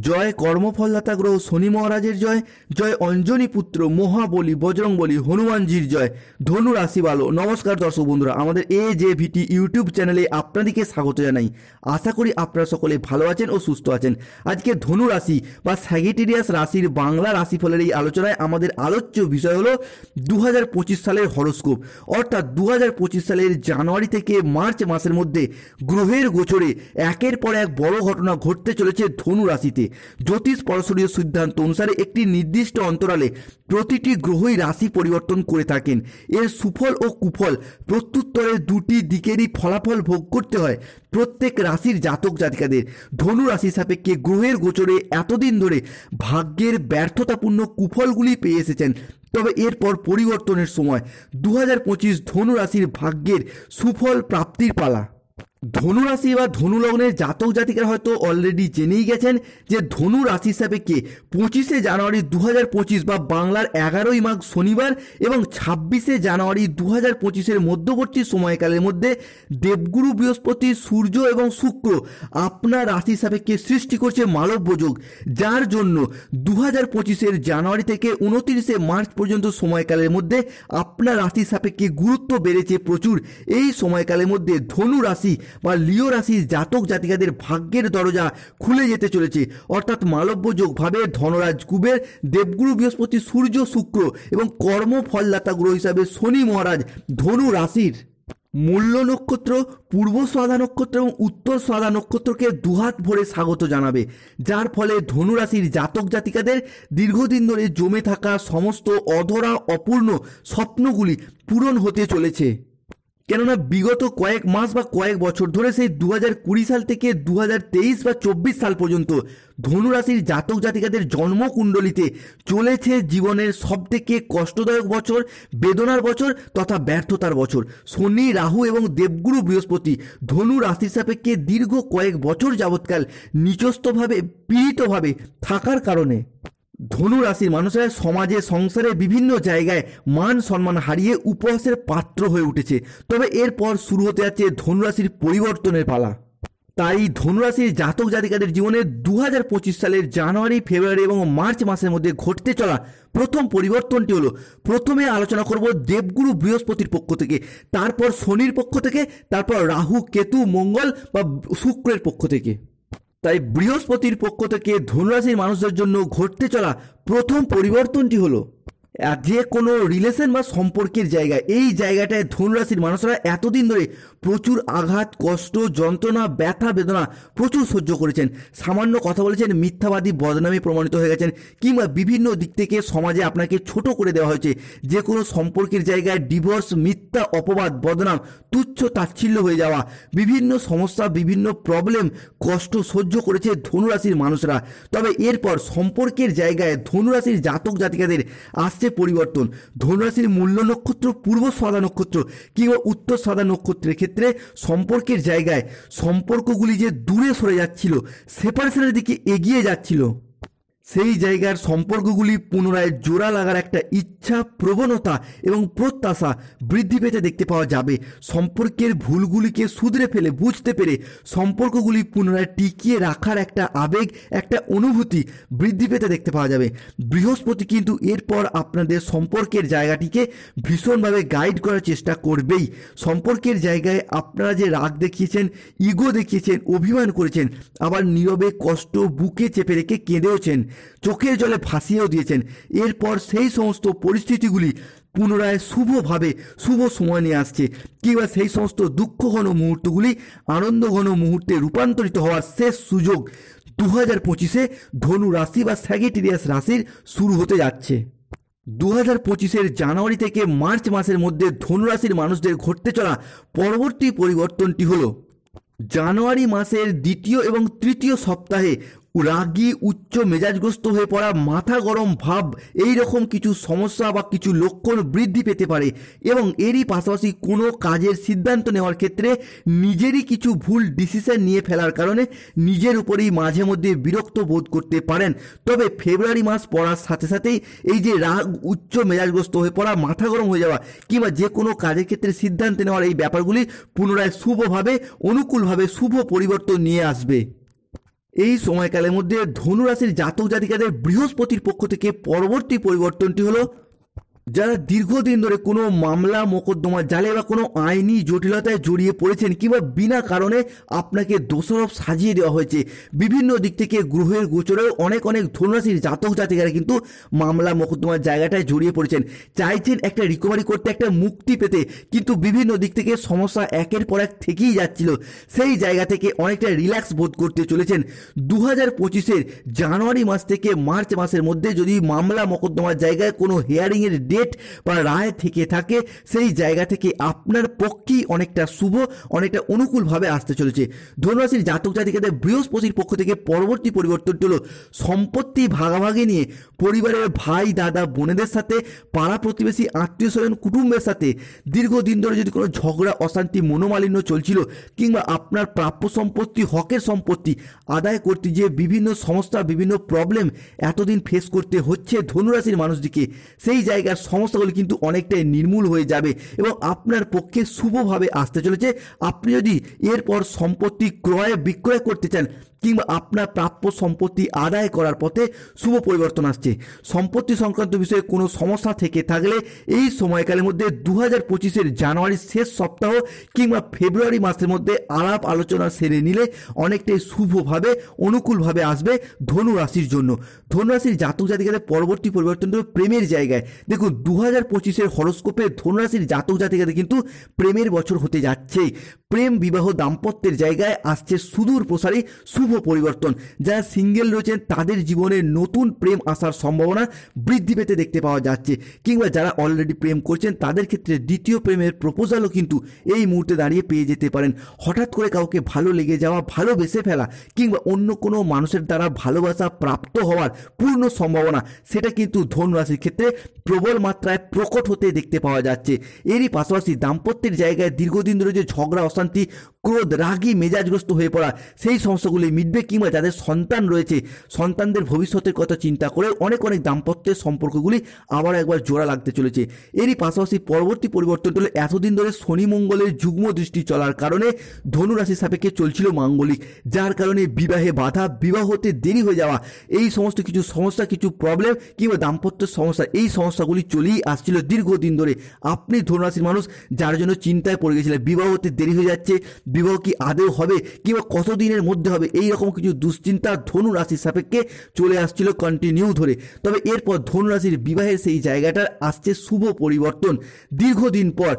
জয় কর্মফলদাতা গ্রহ শনি মহারাজের জয়, জয় অঞ্জনী পুত্র মহাবলী বজরংবলী হনুমানজির জয়। ধনু রাশি ভালো। নমস্কার দর্শক বন্ধুরা, আমাদের AJVT ইউটিউব চ্যানেলে আপনাদেরকে স্বাগত জানাই। আশা করি আপনারা সকলে ভালো আছেন ও সুস্থ আছেন। আজকে ধনু রাশি বা স্যাগিটেরিয়াস রাশির বাংলা রাশিফলের এই আলোচনায় আমাদের আলোচ্য বিষয় হলো 2025 সালের হরোস্কোপ, অর্থাৎ 2025 সালের জানুয়ারি থেকে মার্চ মাসের মধ্যে গ্রহের গোচরে একের পর এক বড় ঘটনা ঘটতে চলেছে ধনু রাশিতে। জ্যোতিষ পরশরীয় সিদ্ধান্ত অনুসারে একটি নির্দিষ্ট অন্তরালে প্রতিটি গ্রহই রাশি পরিবর্তন করে থাকেন। এর সুফল ও কুফল প্রত্যুত্তরে দুটি দিকেরই ফলাফল ভোগ করতে হয় প্রত্যেক রাশির জাতক জাতিকাদের। ধনু রাশি সাপেক্ষে গ্রহের গোচরে এতদিন ধরে ভাগ্যের ব্যর্থতাপূর্ণ কুফলগুলি পেয়ে এসেছেন, তবে এরপর পরিবর্তনের সময় 2025 ধনু রাশির ভাগ্যের সুফল প্রাপ্তির পালা। ধনু রাশি বা ধনু লগ্নের জাতক জাতিকারা হয়তো অলরেডি জেনেই গেছেন যে ধনু রাশি সাপেক্ষে 25শে জানুয়ারি 2025 বা বাংলার 11ই মাঘ শনিবার এবং 26শে জানুয়ারি 2025-এর মধ্যবর্তী সময়কালের মধ্যে দেবগুরু বৃহস্পতি, সূর্য এবং শুক্র আপনার রাশি সাপেক্ষে সৃষ্টি করছে মালব্য যোগ, যার জন্য 2025-এর জানুয়ারি থেকে 29শে মার্চ পর্যন্ত সময়কালের মধ্যে আপনার রাশি সাপেক্ষে গুরুত্ব বেড়েছে প্রচুর। এই সময়কালের মধ্যে ধনু রাশি বা লিও রাশির জাতক জাতিকাদের ভাগ্যের দরজা খুলে যেতে চলেছে, অর্থাৎ মালব্য যোগ ভাবে ধনরাজ কুবের, দেবগুরু বৃহস্পতি, সূর্য, শুক্র এবং কর্মফলদাতা গ্রহ হিসাবে শনি মহারাজ ধনু রাশির মূল্য নক্ষত্র, পূর্ব শ্রদ্ধা নক্ষত্র এবং উত্তর শ্রদ্ধা নক্ষত্রকে দুহাত ভরে স্বাগত জানাবে, যার ফলে ধনু রাশির জাতক জাতিকাদের দীর্ঘদিন ধরে জমে থাকা সমস্ত অধরা অপূর্ণ স্বপ্নগুলি পূরণ হতে চলেছে। কেননা বিগত কয়েক মাস বা কয়েক বছর ধরে সেই 2020 সাল থেকে 2023 বা 24 সাল পর্যন্ত ধনুরাশির জাতক জাতিকাদের জন্মকুণ্ডলিতে চলেছে জীবনের সবথেকে কষ্টদায়ক বছর, বেদনার বছর তথা ব্যর্থতার বছর। শনি, রাহু এবং দেবগুরু বৃহস্পতি ধনু রাশির সাপেক্ষে দীর্ঘ কয়েক বছর যাবৎকাল নিচস্থভাবে পীড়িতভাবে থাকার কারণে ধনু রাশির মানুষেরা সমাজে সংসারে বিভিন্ন জায়গায় মান সম্মান হারিয়ে উপহাসের পাত্র হয়ে উঠেছে। তবে এরপর শুরু হতে যাচ্ছে ধনু রাশির পরিবর্তনের পালা। তাই ধনুরাশির জাতক জাতিকাদের জীবনে 2025 সালের জানুয়ারি, ফেব্রুয়ারি এবং মার্চ মাসের মধ্যে ঘটতে চলা প্রথম পরিবর্তনটি হলো, প্রথমে আলোচনা করব দেবগুরু বৃহস্পতির পক্ষ থেকে, তারপর শনির পক্ষ থেকে, তারপর রাহু, কেতু, মঙ্গল বা শুক্রের পক্ষ থেকে। তাই বৃহস্পতির পক্ষ থেকে ধনুরাশির মানুষদের জন্য ঘটতে চলা প্রথম পরিবর্তনটি হলো যে কোনো রিলেশন বা সম্পর্কের জায়গায়, এই জায়গাটায় ধনুরাশির মানুষরা এতদিন ধরে প্রচুর আঘাত, কষ্ট, যন্ত্রণা, ব্যথা বেদনা প্রচুর সহ্য করেছেন। সামান্য কথা বলেছেন, মিথ্যাবাদী, বদনামে প্রমাণিত হয়ে গেছেন, কিংবা বিভিন্ন দিক থেকে সমাজে আপনাকে ছোট করে দেওয়া হয়েছে। যে কোনো সম্পর্কের জায়গায় ডিভোর্স, মিথ্যা অপবাদ, বদনাম, তুচ্ছ তাচ্ছিল্য হয়ে যাওয়া, বিভিন্ন সমস্যা, বিভিন্ন প্রবলেম, কষ্ট সহ্য করেছে ধনুরাশির মানুষরা। তবে এরপর সম্পর্কের জায়গায় ধনুরাশির জাতক জাতিকাদের আসছে পরিবর্তন। ধনুরাশির মূল্য নক্ষত্র, পূর্ব শ্রদ্ধা নক্ষত্র কিংবা উত্তর শ্রদ্ধা নক্ষত্রের ক্ষেত্রে সম্পর্কের জায়গায় সম্পর্কগুলি যে দূরে সরে যাচ্ছিল, সেপারেশনের দিকে এগিয়ে যাচ্ছিল, সেই জায়গার সম্পর্কগুলি পুনরায় জোড়া লাগার একটা ইচ্ছা, প্রবণতা এবং প্রত্যাশা বৃদ্ধি পেতে দেখতে পাওয়া যাবে। সম্পর্কের ভুলগুলিকে শুধরে ফেলে বুঝতে পেরে সম্পর্কগুলি পুনরায় টিকিয়ে রাখার একটা আবেগ, একটা অনুভূতি বৃদ্ধি পেতে দেখতে পাওয়া যাবে। বৃহস্পতি কিন্তু এরপর আপনাদের সম্পর্কের জায়গাটিকে ভীষণভাবে গাইড করার চেষ্টা করবেই। সম্পর্কের জায়গায় আপনারা যে রাগ দেখিয়েছেন, ইগো দেখিয়েছেন, অভিমান করেছেন, আবার নীরবে কষ্ট বুকে চেপে রেখে কেঁদেওছেন, চোখের জলে ভাসিয়েও দিয়েছেন, এরপর সেই সমস্ত পরিস্থিতিগুলি পুনরায় শুভভাবে শুভ সময় নিয়ে আসছে, কিংবা সেই সমস্ত দুঃখঘন মুহূর্তগুলি আনন্দঘন মুহূর্তে রূপান্তরিত হওয়ার শেষ সুযোগ 2025-এ ধনু রাশি বা স্যাগিটেরিয়াস রাশির শুরু হতে যাচ্ছে। 2025-এর জানুয়ারি থেকে মার্চ মাসের মধ্যে ধনুরাশির মানুষদের ঘটতে চলা পরবর্তী পরিবর্তনটি হলো জানুয়ারি মাসের দ্বিতীয় এবং তৃতীয় সপ্তাহে রাগী, উচ্চ মেজাজগ্রস্ত হয়ে পড়া, মাথা গরম ভাব, এই রকম কিছু সমস্যা বা কিছু লক্ষণ বৃদ্ধি পেতে পারে এবং এরই পাশাপাশি কোনো কাজের সিদ্ধান্ত নেওয়ার ক্ষেত্রে নিজেরই কিছু ভুল ডিসিশন নিয়ে ফেলার কারণে নিজের উপরেই মাঝে মধ্যে বিরক্ত বোধ করতে পারেন। তবে ফেব্রুয়ারি মাস পড়ার সাথে সাথেই এই যে রাগ, উচ্চ মেজাজগ্রস্ত হয়ে পড়া, মাথা গরম হয়ে যাওয়া কিংবা যে কোনো কাজের ক্ষেত্রে সিদ্ধান্ত নেওয়ার এই ব্যাপারগুলি পুনরায় শুভভাবে, অনুকূলভাবে শুভ পরিবর্তন নিয়ে আসবে। এই সময়কালের মধ্যে ধনুরাশির জাতক জাতিকাদের বৃহস্পতির পক্ষ থেকে পরবর্তী পরিবর্তনটি হলো, যারা দীর্ঘদিন ধরে কোনো মামলা মোকদ্দমা জালে বা কোনো আইনি জটিলতায় জড়িয়ে পড়েছেন কিংবা বিনা কারণে আপনাকে দোষারোপ সাজিয়ে দেওয়া হয়েছে, বিভিন্ন দিক থেকে গ্রহের গোচরেও অনেক ধনুরাশির জাতক জাতিকারা কিন্তু মামলা মোকদ্দমার জায়গাটায় জড়িয়ে পড়েছেন, চাইছেন একটা রিকভারি করতে, একটা মুক্তি পেতে, কিন্তু বিভিন্ন দিক থেকে সমস্যা একের পর এক থেকেই যাচ্ছিল। সেই জায়গা থেকে অনেকটা রিল্যাক্স বোধ করতে চলেছেন। 2025-এর জানুয়ারি মাস থেকে মার্চ মাসের মধ্যে যদি মামলা মোকদ্দমার জায়গায় কোনো হিয়ারিংয়ের ডেট বা রায় থেকে থাকে, সেই জায়গা থেকে আপনার পক্ষেই অনেকটা শুভ, অনেকটা অনুকূলভাবে আসতে চলেছে। ধনুরাশির জাতক জাতিকাদের বৃহস্পতির পক্ষ থেকে পরবর্তী পরিবর্তনটি হলো, সম্পত্তি ভাগাভাগি নিয়ে পরিবারের ভাই দাদা বোনেদের সাথে, পাড়া প্রতিবেশী আত্মীয় স্বজন কুটুম্বের সাথে দীর্ঘদিন ধরে যদি কোনো ঝগড়া অশান্তি মনোমালিন্য চলছিল, কিংবা আপনার প্রাপ্য সম্পত্তি হকের সম্পত্তি আদায় করতে গিয়ে বিভিন্ন সমস্যা বিভিন্ন প্রবলেম এতদিন ফেস করতে হচ্ছে ধনুরাশির মানুষদিকে, সেই জায়গার সমস্যাগুলি কিন্তু অনেকটাই নির্মূল হয়ে যাবে এবং আপনার পক্ষে শুভভাবে আসতে চলেছে। আপনি যদি এরপর সম্পত্তি ক্রয় বিক্রয় করতে চান কিংবা আপনার প্রাপ্য সম্পত্তি আদায় করার পথে শুভ পরিবর্তন আসছে। সম্পত্তি সংক্রান্ত বিষয়ে কোনো সমস্যা থেকে থাকলে এই সময়কালের মধ্যে 2025-এর জানুয়ারির শেষ সপ্তাহ কিংবা ফেব্রুয়ারি মাসের মধ্যে আলাপ আলোচনা সেরে নিলে অনেকটাই শুভভাবে অনুকূলভাবে আসবে ধনুরাশির জন্য। ধনুরাশির জাতক জাতিকাদের পরবর্তী পরিবর্তন হলো প্রেমের জায়গায়। দেখুন 2025-এর হরোস্কোপে ধনুরাশির জাতক জাতিকাদের কিন্তু প্রেমের বছর হতে যাচ্ছে। প্রেম বিবাহ দাম্পত্যের জায়গায় আসছে সুদূর প্রসারী শুভ পরিবর্তন। যারা সিঙ্গেল রয়েছেন তাদের জীবনে নতুন প্রেম আসার সম্ভাবনা বৃদ্ধি পেতে দেখতে পাওয়া যাচ্ছে, কিংবা যারা অলরেডি প্রেম করছেন তাদের ক্ষেত্রে দ্বিতীয় প্রেমের প্রপোজালও কিন্তু এই মুহূর্তে দাঁড়িয়ে পেয়ে যেতে পারেন। হঠাৎ করে কাউকে ভালো লেগে যাওয়া, ভালোবেসে ফেলা কিংবা অন্য কোনো মানুষের দ্বারা ভালোবাসা প্রাপ্ত হওয়ার পূর্ণ সম্ভাবনা সেটা কিন্তু ধনুরাশির ক্ষেত্রে প্রবল মাত্রায় প্রকট হতে দেখতে পাওয়া যাচ্ছে। এরই পাশাপাশি দাম্পত্যের জায়গায় দীর্ঘদিন ধরে যে ঝগড়া অশান্তি, ক্রোধ, রাগী মেজাজগ্রস্ত হয়ে পড়া, সেই সমস্যাগুলি মিটবে, কিংবা যাদের সন্তান রয়েছে সন্তানদের ভবিষ্যতের কথা চিন্তা করে অনেক দাম্পত্যের সম্পর্কগুলি আবার একবার জোড়া লাগতে চলেছে। এরই পাশাপাশি পরবর্তী পরিবর্তন হলো, এতদিন ধরে শনি মঙ্গলের যুগ্ম দৃষ্টি চলার কারণে ধনুরাশির সাপেক্ষে চলছিল মাঙ্গলিক, যার কারণে বিবাহে বাধা, বিবাহ হতে দেরি হয়ে যাওয়া, এই সমস্ত কিছু সমস্যা, কিছু প্রবলেম কিংবা দাম্পত্যের সমস্যা, এই সমস্যাগুলি চলেই আসছিল দীর্ঘদিন ধরে। আপনি ধনুরাশির মানুষ যার জন্য চিন্তায় পড়ে গেছিলেন, বিবাহ হতে দেরি হয়ে যাচ্ছে, বিবাহ কি আদৌ হবে কিংবা কতদিনের মধ্যে হবে, এই রকম কিছু দুশ্চিন্তা ধনুরাশির সাপেক্ষে চলে আসছিল কন্টিনিউ ধরে। তবে এরপর ধনুরাশির বিবাহের সেই জায়গাটার আসছে শুভ পরিবর্তন। দীর্ঘদিন পর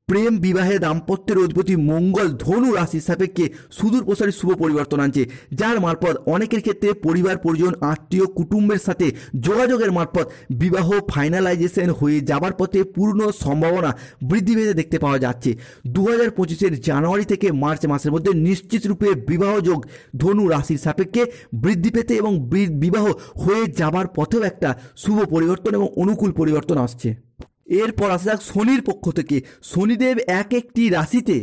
প্রেম বিবাহে দাম্পত্যের অধিপতি মঙ্গল ধনু রাশির সাপেক্ষে সুদূর প্রসারী শুভ পরিবর্তন আনছে, যার মারফত অনেকের ক্ষেত্রে পরিবার পরিজন আত্মীয় কুটুম্বের সাথে যোগাযোগের মারফত বিবাহ ফাইনালাইজেশন হয়ে যাবার পথে পূর্ণ সম্ভাবনা বৃদ্ধি পেতে দেখতে পাওয়া যাচ্ছে। 2025-এর জানুয়ারি থেকে মার্চ মাসের মধ্যে নিশ্চিত রূপে বিবাহ যোগ ধনু রাশির সাপেক্ষে বৃদ্ধি পেতে এবং বিবাহ হয়ে যাবার পথেও একটা শুভ পরিবর্তন এবং অনুকূল পরিবর্তন আসছে। এরপর আসা যাক শনির পক্ষ থেকে। শনিদেব একটি রাশিতে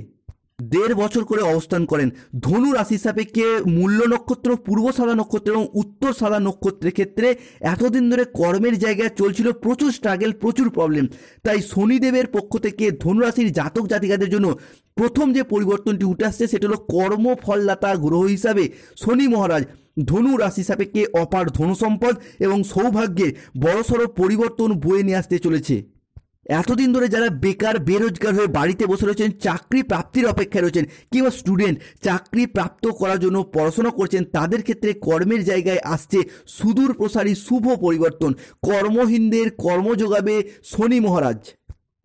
1.5 বছর করে অবস্থান করেন। ধনু রাশির সাপেক্ষে মূল্য নক্ষত্র, পূর্ব সাদা নক্ষত্র এবং উত্তর সাদা নক্ষত্রের ক্ষেত্রে এতদিন ধরে কর্মের জায়গায় চলছিল প্রচুর স্ট্রাগল, প্রচুর প্রবলেম। তাই শনিদেবের পক্ষ থেকে ধনু রাশির জাতক জাতিকাদের জন্য প্রথম যে পরিবর্তনটি উঠে আসছে সেটা হলো কর্মফলদাতা গ্রহ হিসাবে শনি মহারাজ ধনু রাশি সাপেক্ষে অপার ধনু সম্পদ এবং সৌভাগ্যের বড়সড় পরিবর্তন বয়ে নিয়ে আসতে চলেছে। এতদিন ধরে যারা বেকার বেরোজগার হয়ে বাড়িতে বসে রয়েছেন, চাকরি প্রাপ্তির অপেক্ষায় রয়েছেন কিংবা স্টুডেন্ট চাকরি প্রাপ্ত করার জন্য পড়াশোনা করছেন, তাদের ক্ষেত্রে কর্মের জায়গায় আসছে সুদূর প্রসারী শুভ পরিবর্তন। কর্মহীনদের কর্ম যোগাবে শনি মহারাজ।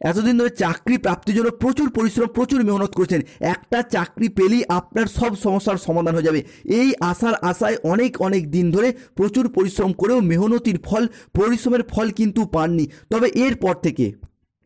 এতদিন ধরে চাকরি প্রাপ্তির জন্য প্রচুর পরিশ্রম, প্রচুর মেহনত করছেন, একটা চাকরি পেলেই আপনার সব সমস্যার সমাধান হয়ে যাবে, এই আশার আশায় অনেক দিন ধরে প্রচুর পরিশ্রম করেও মেহনতির ফল, পরিশ্রমের ফল কিন্তু পাননি। তবে এরপর থেকে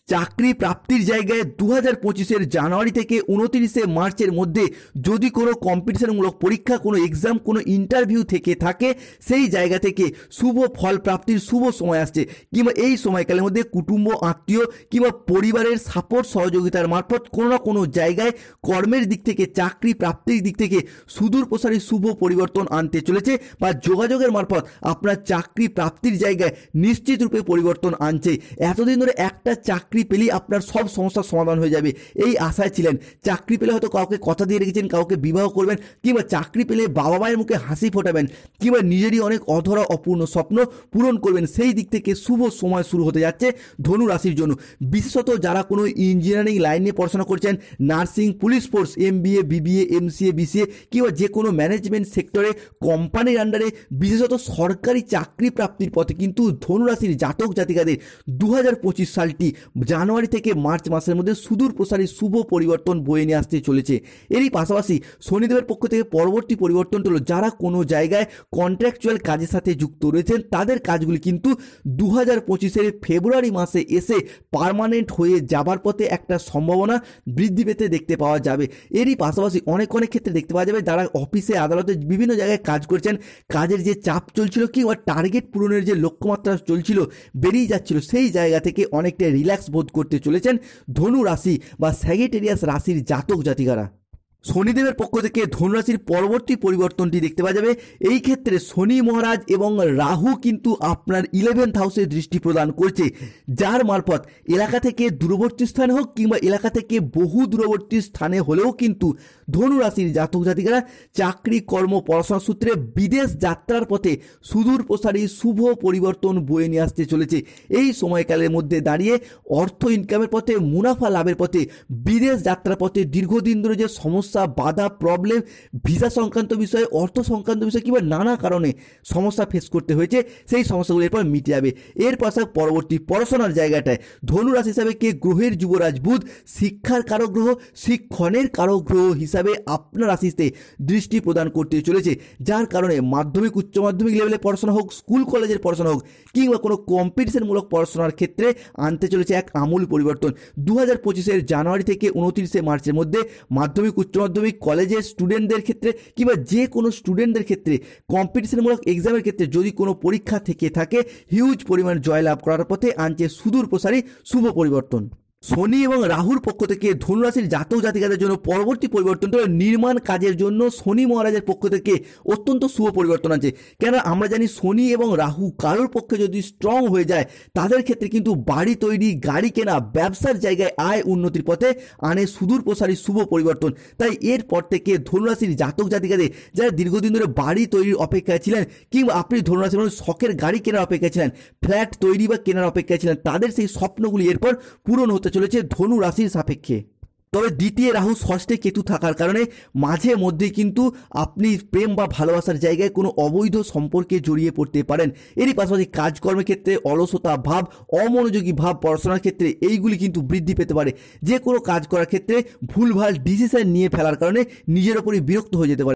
চাকরি প্রাপ্তির জায়গায় 2025-এর জানুয়ারি থেকে 29শে মার্চের মধ্যে যদি কোনো কম্পিটিশনমূলক পরীক্ষা, কোনো এক্সাম, কোনো ইন্টারভিউ থেকে থাকে, সেই জায়গা থেকে শুভ ফল প্রাপ্তির শুভ সময় আসছে। কিংবা এই সময়কালের মধ্যে কুটুম্ব আত্মীয় কিংবা পরিবারের সাপোর্ট সহযোগিতার মারফত কোনো না কোনো জায়গায় কর্মের দিক থেকে, চাকরি প্রাপ্তির দিক থেকে সুদূর প্রসারী শুভ পরিবর্তন আনতে চলেছে, বা যোগাযোগের মারফত আপনার চাকরি প্রাপ্তির জায়গায় নিশ্চিত রূপে পরিবর্তন আনছে। এতদিন ধরে একটা চাকরি চাকরি পেলেই আপনার সব সমস্যার সমাধান হয়ে যাবে এই আশায় ছিলেন। চাকরি পেলে হয়তো কাউকে কথা দিয়ে রেখেছেন, কাউকে বিবাহ করবেন, কিংবা চাকরি পেলে বাবা মায়ের মুখে হাসি ফোটাবেন, কিংবা নিজেরই অনেক অধরা অপূর্ণ স্বপ্ন পূরণ করবেন। সেই দিক থেকে শুভ সময় শুরু হতে যাচ্ছে ধনু রাশির জন্য। বিশেষত যারা কোনো ইঞ্জিনিয়ারিং লাইন নিয়ে পড়াশোনা করছেন, nursing, police force, MBA, BBA, MCA, BCA, কিংবা যে কোনো ম্যানেজমেন্ট সেক্টরে কোম্পানির আন্ডারে বিশেষত সরকারি চাকরি প্রাপ্তির পথে কিন্তু ধনুরাশির জাতক জাতিকাদের 2025 সালটি জানুয়ারি থেকে মার্চ মাসের মধ্যে সুদূর প্রসারী শুভ পরিবর্তন বয়ে নিয়ে আসতে চলেছে। এরই পাশাপাশি শনিদেবের পক্ষ থেকে পরবর্তী পরিবর্তনটা হলো যারা কোনো জায়গায় কন্ট্রাকচুয়াল কাজের সাথে যুক্ত রয়েছেন তাদের কাজগুলি কিন্তু 2025 ফেব্রুয়ারি মাসে এসে পার্মানেন্ট হয়ে যাবার পথে একটা সম্ভাবনা বৃদ্ধি পেতে দেখতে পাওয়া যাবে। এরই পাশাপাশি অনেক ক্ষেত্রে দেখতে পাওয়া যাবে যারা অফিসে আদালতে বিভিন্ন জায়গায় কাজ করছেন, কাজের যে চাপ চলছিল কিংবা টার্গেট পূরণের যে লক্ষ্যমাত্রা চলছিল বেরিয়ে যাচ্ছিল, সেই জায়গা থেকে অনেকটা রিল্যাক্স বোধ করতে চলেছেন ধনু রাশি বা স্যাজিটেরিয়াস রাশির জাতক জাতিকারা। শনিদেবের পক্ষ থেকে ধনুরাশির পরবর্তী পরিবর্তনটি দেখতে পাওয়া যাবে। এই ক্ষেত্রে শনি মহারাজ এবং রাহু কিন্তু আপনার 11th হাউসে দৃষ্টি প্রদান করছে, যার মারফত এলাকা থেকে দূরবর্তী স্থানে হোক কিংবা এলাকা থেকে বহু দূরবর্তী স্থানে হলেও কিন্তু ধনুরাশির জাতক জাতিকারা চাকরি, কর্ম, পড়াশোনা সূত্রে বিদেশ যাত্রার পথে সুদূর প্রসারী শুভ পরিবর্তন বয়ে নিয়ে আসতে চলেছে। এই সময়কালের মধ্যে দাঁড়িয়ে অর্থ ইনকামের পথে, মুনাফা লাভের পথে, বিদেশ যাত্রার পথে দীর্ঘদিন ধরে যে সমস্যা, বাধা, প্রবলেম, ভিসা সংক্রান্ত বিষয়ে, অর্থ সংক্রান্ত বিষয়ে কিংবা নানা কারণে সমস্যা ফেস করতে হয়েছে, সেই সমস্যাগুলো এরপর মিটে যাবে। এর পাশাপাশি পরবর্তী পড়াশোনার জায়গাটায় ধনুরাশি হিসাবে কে গ্রহের যুবরাজ বুধ শিক্ষার কারক গ্রহ, শিক্ষণের কারক গ্রহ হিসাবে আপনার রাশিতে দৃষ্টি প্রদান করতে চলেছে, যার কারণে মাধ্যমিক, উচ্চ মাধ্যমিক লেভেলে পড়াশোনা হোক, স্কুল কলেজের পড়াশোনা হোক কিংবা কোনো কম্পিটিশনমূলক পড়াশোনার ক্ষেত্রে আনতে চলেছে এক আমূল পরিবর্তন। 2025 জানুয়ারি থেকে 29 মার্চের মধ্যে মাধ্যমিক, উচ্চ মাধ্যমিক, কলেজের স্টুডেন্টদের ক্ষেত্রে কিংবা যে কোনো স্টুডেন্টদের ক্ষেত্রে কম্পিটিশনমূলক এক্সামের ক্ষেত্রে যদি কোনো পরীক্ষা থেকে থাকে হিউজ পরিমাণ জয়লাভ করার পথে আনছে সুদূর প্রসারী শুভ পরিবর্তন। শনি এবং রাহুর পক্ষ থেকে ধনুরাশির জাতক জাতিকাদের জন্য পরবর্তী পরিবর্তনটা নির্মাণ কাজের জন্য শনি মহারাজের পক্ষ থেকে অত্যন্ত শুভ পরিবর্তন আছে। কেন আমরা জানি শনি এবং রাহু কারোর পক্ষে যদি স্ট্রং হয়ে যায় তাদের ক্ষেত্রে কিন্তু বাড়ি তৈরি, গাড়ি কেনা, ব্যবসার জায়গায় আয় উন্নতির পথে আনে সুদূর প্রসারী শুভ পরিবর্তন। তাই এরপর থেকে ধনুরাশির জাতক জাতিকাদের যারা দীর্ঘদিন ধরে বাড়ি তৈরির অপেক্ষায় ছিলেন কিংবা আপনি ধনুরাশির মানুষ শখের গাড়ি কেনার অপেক্ষায় ছিলেন, ফ্ল্যাট তৈরি বা কেনার অপেক্ষায় ছিলেন, তাদের সেই স্বপ্নগুলি এরপর পূরণ হতে চলেছে ধনু রাশির সাপেক্ষে। তবে দ্বিতীয় রাহু ষষ্ঠে কেতু থাকার কারণে মাঝে মধ্যে কিন্তু আপনি প্রেম বা ভালোবাসার জায়গায় কোনো অবৈধ সম্পর্কে জড়িয়ে পড়তে পারেন। এরই পাশাপাশি কাজকর্মের ক্ষেত্রে অলসতা ভাব, অমনোযোগী ভাব, পড়াশোনার ক্ষেত্রে এইগুলি কিন্তু বৃদ্ধি পেতে পারে। যে কোনো কাজ করার ক্ষেত্রে ভুলভাল ডিসিশন নিয়ে ফেলার কারণে নিজের ওপরই বিরক্ত হয়ে যেতে পারে।